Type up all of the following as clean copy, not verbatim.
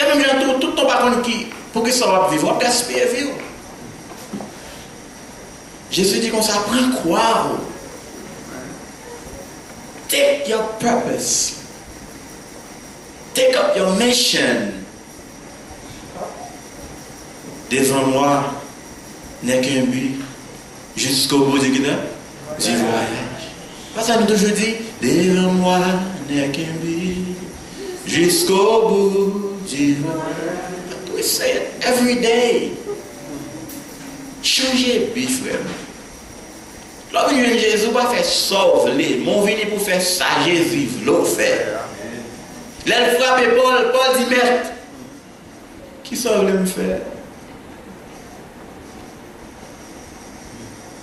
C'est même gens tout ton par qui pour que ça va vivre, gaspiller vivre. Jésus dit qu'on ça prend croire. Take your purpose. Take up your mission. Devant moi n'est qu'un but jusqu'au bout du voyage. Parce que nous toujours dit, devant moi n'est qu'un but jusqu'au bout du voyage. We say it every day. Changez but, frère. Lorsque nous Jésus va faire sauver, mon venu pour faire ça, Jésus veut faire. Là, il frappe Paul dit, maître, qui ça veut me faire?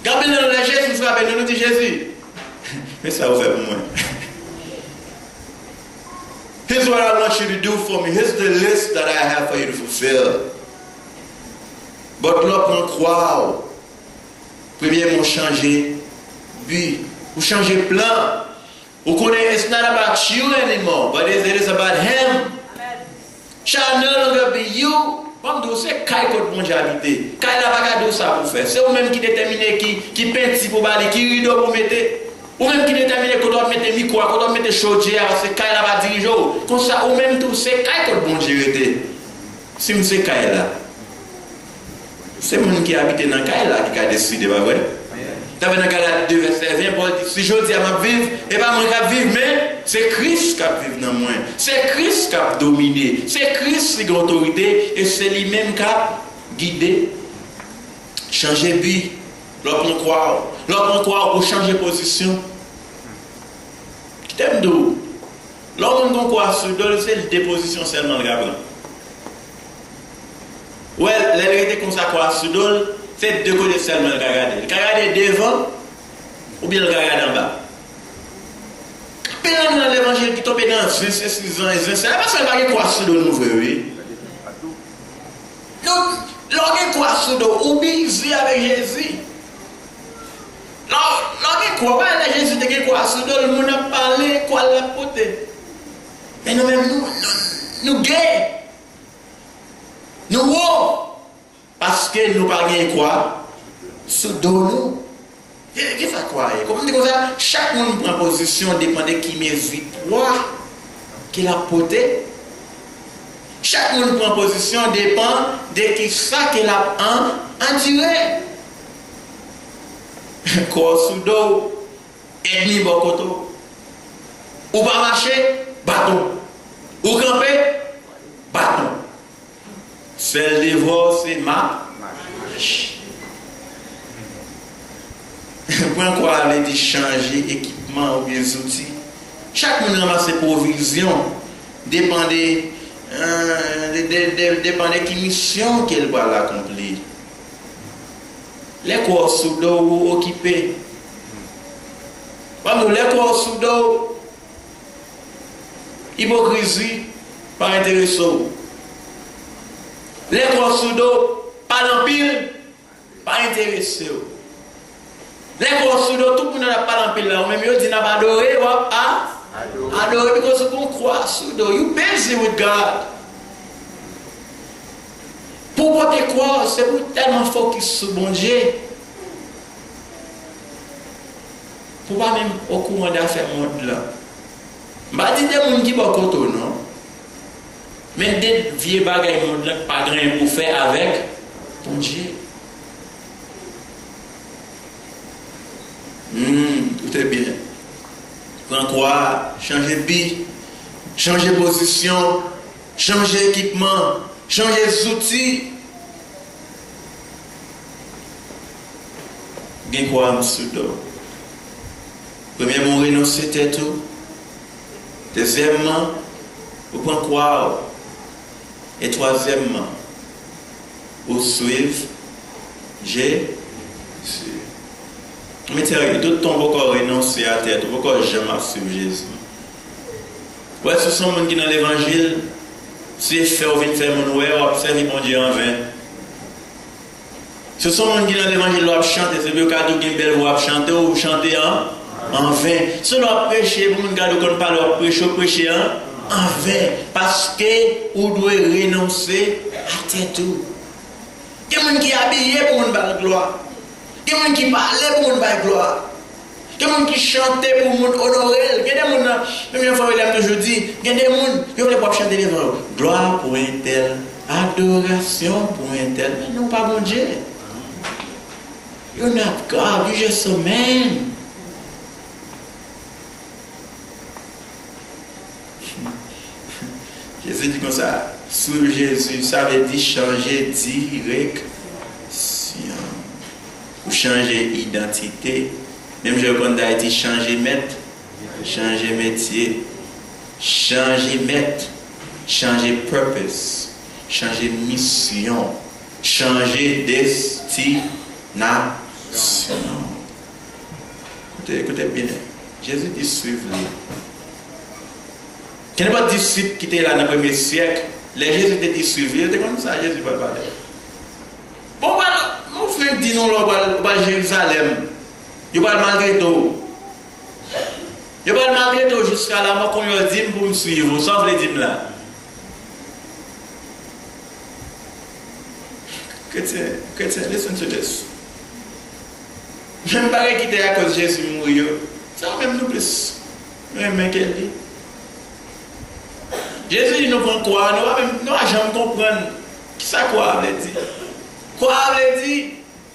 Quand nous avons Jésus frappe, nous dit Jésus, mais ça vous fait pour moi. Here's what I want you to do for me. Here's the list that I have for you to fulfill. But là, pour croire, premièrement, changer but, ou changer plan. Vous connaissez, it's not about you anymore, but it is about him. Shall no longer be you. Comme vous c'est Kai côté bon habité. Kai la pas de ça pour faire. C'est vous même qui détermine qui peinti pour baler, qui rideau pour mettre. Ou même qui détermine qu'on doit mettre micro, qu'on doit mettre chaudière, c'est Kai la va diriger. Comme ça, ou même tout c'est Kai côté bon Dieu. Si vous c'est Kai là. C'est mon qui habite dans Kai là qui a décidé, pas vrai? Dans Galates 2, verset 20, Paul dit, si je dis à ma vivre, et pas moi qui vivre, mais c'est Christ qui vit dans moi. C'est Christ qui a dominé. C'est Christ qui a l'autorité et c'est lui-même qui a guidé. Changer but. L'autre on croit pour changer position. Qui t'aime d'où? L'autre on croit sur deux, c'est la déposition seulement le gars. Ouais, la vérité qu'on s'accroît sur deux, c'est deux côtés seulement le regarder. Le regarder devant ou bien le regarder en bas. Puis dans l'évangile qui tombe dans 26 ans, c'est pas seulement qu'il croit sur nous, oui. Donc, l'on croit sur nous, ou bien avec Jésus. L'on croit pas avec Jésus, qui croit sur nous, le monde a parlé, quoi l'a porté. Mais nous-mêmes, nous gagnons. Nous wow. Parce que nous parlons quoi? Sous nous. Qu'est-ce que quoi? Comme on dit comme ça, chaque monde prend position dépend de qui mérite quoi qu'il a porté. Chaque monde prend position dépend de qui ça qu'il a en tiré. Quoi sous dos, ennemi bokoto. Ou pas marcher, bâton. Ou camper, bâton. Celle des voix, c'est ma marche. Pourquoi aller dit changer équipement ou bien outils? Chaque monde ramasse ses provisions. Dépend de quelle mission qu'elle va l'accomplir. Les corps sous dos occupés. Les corps sous dos, hypocrisie, pas intéressant. Les corps sous dos, pas l'empile, pas intéressé. Les corps sous dos, tout le monde n'a pas l'empile là. Même eux disent n'a pas adoré, adorer because on croit sous dos. You busy with God. Pour porter quoi, c'est pour tellement focus sur bon Dieu. Pour pas même au courant d'affaires monde là. Je dis des gens qui sont côté non. Mais des vieux bagages monde là pas grand pour faire avec bon Dieu. Tout est bien. Prends quoi, changer but, changer position, changer équipement, changer les outils. Gen quoi en dessous d'eau. Premièrement, renoncer à tout. Deuxièmement, vous prenez quoi. Et troisièmement, vous suivez Jésus. Mais sérieux, tout le temps, vous renoncer à tête, vous ne jamais suivre Jésus. Ouais, ce sont les gens qui dans l'évangile, si faire ou faire mon ouais, observer mon Dieu en vain. Ce sont les gens qui dans l'évangile doivent chanter, c'est le cadeau qui est belle voix chanter ou chanter en vain. Si on a prêché, vous ne gardez pas leur prêcher en vain. Parce que vous devez renoncer à tout. Il y a des gens qui sont habillés pour une belle gloire. Il y a des gens qui parlent pour une belle gloire. Il y a des gens qui chantent pour une honorer. Il y a des gens, même fois il a toujours dit, il y a des gens qui veulent chanter les gens. Gloire pour un tel, adoration pour un tel. Mais non, pas bon Dieu. You're not God, you're just a man. Jésus dit comme ça, sur Jésus, ça veut dire changer direction. Ou changer identité. Même je reconnais dit changer maître, changer métier, changer maître, changer purpose, changer mission, changer destination. Écoutez bien, Jésus dit suivez-le. Il n'y a pas de disciples qui étaient là dans le premier siècle. Les Jésus étaient dit suivez-le. C'était comme ça, Jésus va parler. Bon, mon frère dit non, on va à Jérusalem. Il va malgré tout. Il va malgré tout jusqu'à la mort qu'on lui a dit pour me suivre. Sauf les dîmes là. Chrétien, listen to this. Même pas quitter à cause de Jésus mourir. Ça va même nous plus. Même qu'elle dit. Jésus dit nous prenons quoi? Nous n'avons jamais comprendre. Qui ça quoi veut dire? Quoi veut dire?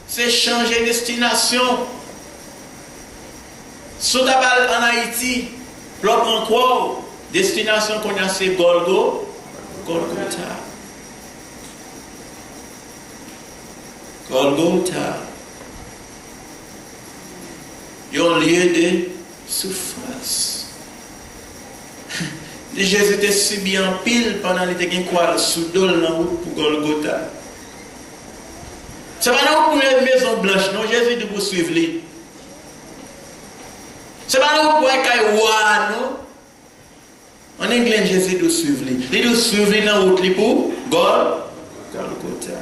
C'est changer de destination. Si tu vas en Haïti, l'on prend quoi? Destination qu'on a c'est Golgotha. Golgotha. Il y a un lieu de souffrance. Jésus était subi en pile pendant qu'il était quoi sous dol dans la route pour Golgotha. Ce n'est pas dans une maison blanche, non, Jésus dit pour suivre lui. Ce n'est pas dans une caille non. En anglais, Jésus doit suivre lui. Il doit suivre lui dans la route pour Golgotha.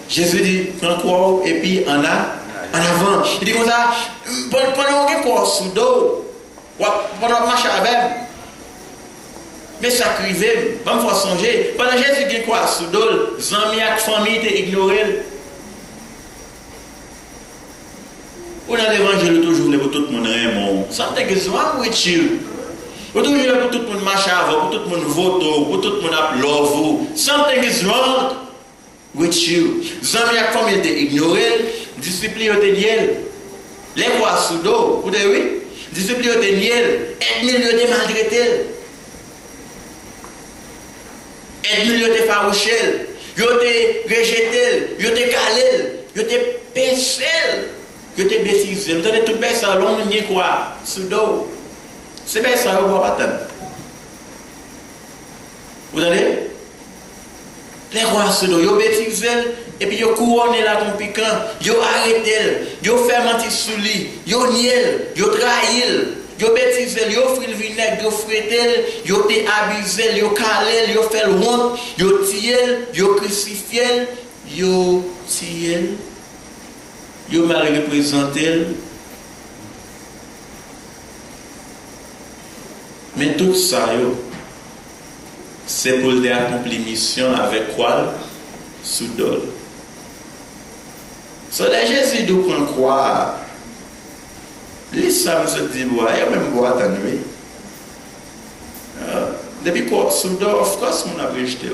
Jésus dit, prends quoi et puis en avant. Il dit comme ça, pendant qu'on quoi sous dos. Pendant marcher avec, mais ça crive, va me faire songer. Pendant Jésus qui quoi sous dol, amis et famille te ignoré. Ou dans l'évangile toujours pour tout le monde aime. Something is wrong with you. Ou toujours pour tout le monde marcher avec, pour tout le monde vote, pour tout le monde love vous. Something is wrong with you. Amis et famille te ignoré, discipline te niel. Les quoi sous dos, vous devez oui. Discipline de niel, aide-nous de maltraiter. Aide-nous de faroucher. Yo te rejeter, yo te caler, yo te pincer, yo te bêtiser. Vous avez tout ça, l'on n'y quoi, sous dos. C'est bien ça, vous va pas. Vous avez les rois sous dos, yo bêtiser. Et puis, yo couronné là ton piquant, yo arrêté, yo fait mentir sous lui, yo niel, yo trahil, yo bêtisé, yo frit le vinaigre, yo frétel, yo te abusé, yo calé, yo fait le honte, yo tiel, yo crucifié, yo tiel, yo mal représenté. Mais tout ça, c'est pour accomplir mission avec quoi? Sous dol. So là, Jésus doit prendre quoi? L'islam se dit, il y a même boire à nuit. Depuis quoi? Sous dol, of course, on a rejeté.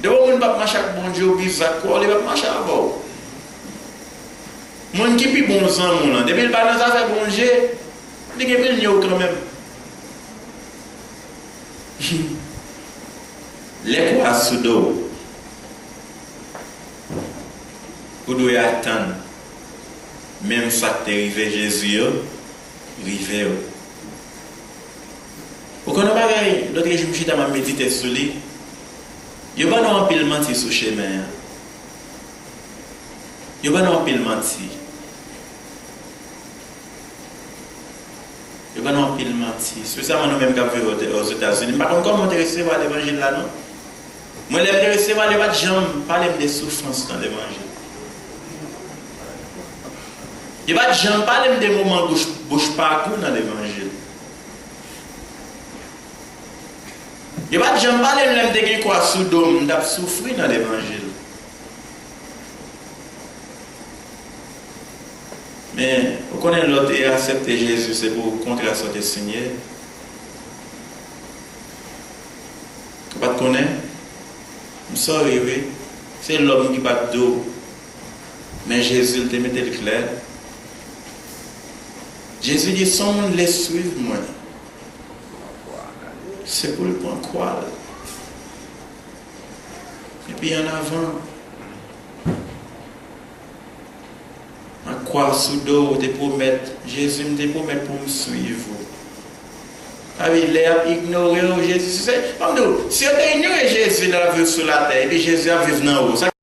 De où on ne va pas marcher avec bon Dieu, bizarre quoi, il va marcher avant. Mon qui est bon sang, depuis le bas dans sa fait bon Dieu, il est venu quand même. Les quoi sous dol? Vous devez attendre. Même ça qui est arrivé Jésus, arrivé. Vous connaissez pas, l'autre jour, je suis dans ma méditer sur lui. Il n'y a pas un pile menti sur le chemin. Il n'y a pas un pile menti. Il n'y a pas un pile menti. Spécialement nous-mêmes qui vivons aux États-Unis. Par contre, comment m'intéresser par l'évangile là, non? Moi, je m'intéresse par les gens parler des souffrances dans l'évangile. Il n'y a pas de gens parler des moments bouche partout dans l'évangile. Il n'y a pas de gens qui parlent de quoi sous dôme, d'ab souffrir dans l'évangile. Mais, vous connaissez l'autre et accepter Jésus, c'est pour contrer la sorte signé. Vous ne connaissez pas? Je suis oui. C'est l'homme qui bat d'eau. Mais Jésus, il te met le clair. Jésus dit, son monde les suivre, moi. C'est pour le point croire. Et puis en avant, en croire sous dos, te promettre, Jésus me promet pour me suivre. Ah oui, il a ignoré Jésus. Si on a ignoré Jésus, il a vu sur la terre, et puis Jésus a vu dans haut.